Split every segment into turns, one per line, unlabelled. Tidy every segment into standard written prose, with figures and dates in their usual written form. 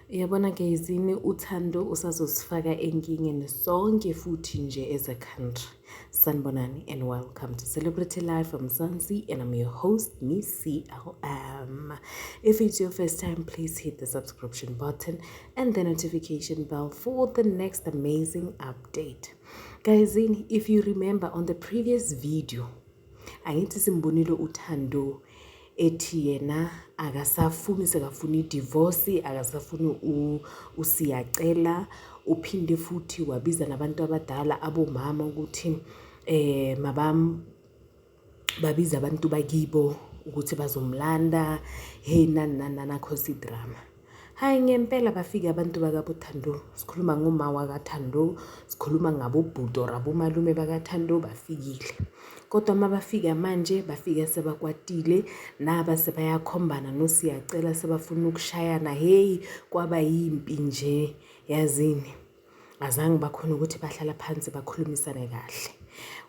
Yabona gayizini uthando usazosifaka enkingeni sonke futhi nje as a country. Sanibonani and welcome to Celebrity Life from Mzansi, and I'm your host, Miss CLM. If it's your first time, please hit the subscription button and the notification bell for the next amazing update. Gayizini, if you remember on the previous video, angithi simbonile uthando ethi yena akasafuni sekafuna idivorce, akasafuni usiyacela, uphinde futhi wabiza nabantu abadala abomama ukuthi babiza abantu bakibo ukuthi bazomlanda nana cause drama. Hayi ngempela bafika abantu bakaButhando, sikhuluma ngoma wakaThando, sikhuluma ngabobhuti or abomalume bakaThando bafikile. Kodwa mabafika manje bafika sebakwatile naba sebayakhombana nosiyacela sebafuna ukushayana. Hey kwaba yimpi nje, yazini azange bakhona ukuthi bahlala phansi bakhulumisane kahle.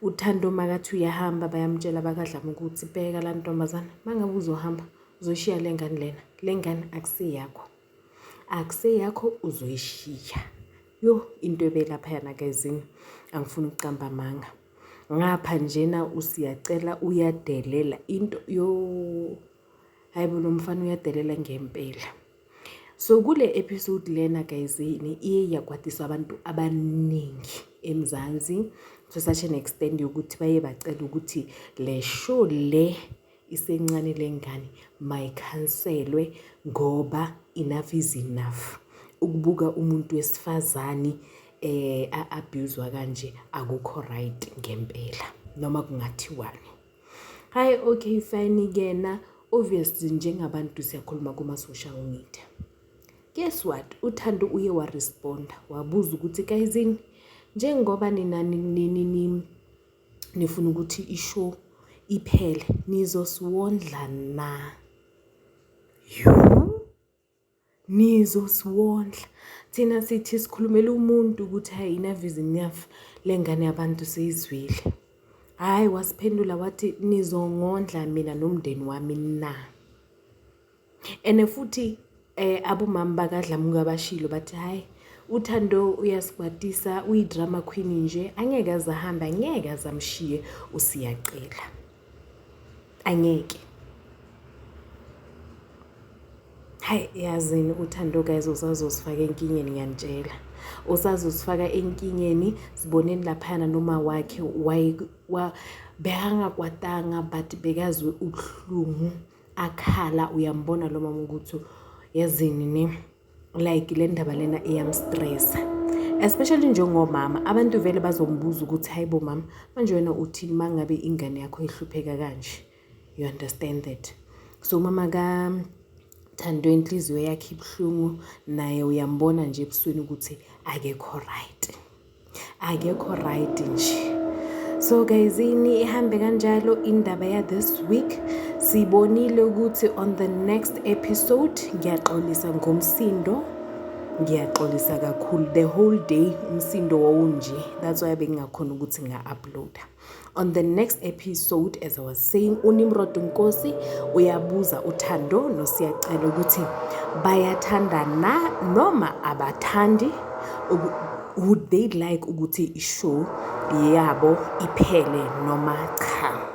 uThando makathi uyahamba bayamtshela bakaDlama ukuthi bheka la ntombazana, mangabe uzohamba uzoshiya lengane akuseyakho uzoyishiya. Into ebelapha yana gayizini, angifuni ukuqamba amanga. Ngapha njena usiyacela uyadelela into hayibo lo mfana uyadelela ngempela. So kule episode lena gayizini iye yakwatiswa abantu abaningi eMzansi to such an extent yokuthi baye bacela ukuthi le show le isencane lengane mayikhanselwe ngoba enough is enough. Ukubuka umuntu wesifazani abuzwa kanje akukho right ngempela noma kungathiwani. Hayi okay fine kena obviously njengabantu siyakhuluma kuma social media. Guess what? uThando uye wa respond wabuza ukuthi gayizini, njengoba nifuna ukuthi ishow iphele nizosiwondla na? Nizosiwondla. Thina sithi sikhulumela umuntu ukuthi hayi enough is enough, lengane yabantu seyizwile. Hayi wasiphendula wathi nizongondla mina nomndeni wami na. Ene futhi abomama bakaDlama ngabashilo bathi hayi uThando uyasikwatisa, uyidrama queen nje, angeke azahamba, angeke azamshiye usiyacela. Angeke. Hayi yazini uThando guys usazosifaka enkingeni ngiyantshela. Usazosifaka enkingeni, siboneni laphana noma wakhe behanga kwatanga but bekazwe ubuhlungu akhala. Uyambona lo mama ukuthi yazini ne like le ndaba lena iyamstress, especially njengomama. Abantu vele bazombuza ukuthi hayibo mama manje wena uthini mangabe ingane yakho ihlupheka kanje. You understand that? So mama Thando inhliziyo yakhe ibhlungu, naye uyambona nje ebusweni ukuthi akekho right nje. So gayizini ihambe kanjalo indaba ya this week. Sibonile ukuthi on the next episode ngiyaxolisa ngomsindo, ngiyaxolisa kakhulu the whole day umsindo wawunje, that's why bengakhona ukuthi nga-uploada. On the next episode, as I was saying, uNimrod Nkosi uyabuza uThando nosiyacela ukuthi bayathandana noma abathandi, would they like ukuthi ishow yabo iphele noma cha.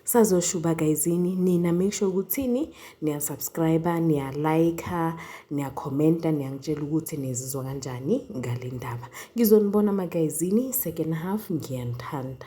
Sazoshuba gayizini, nina make sure ukuthi niya subscribe, niya like, niya comment, niyangitshela ukuthi nizizwa kanjani ngale ndaba. Ngizonibona magayizini second half, ngiyanithanda.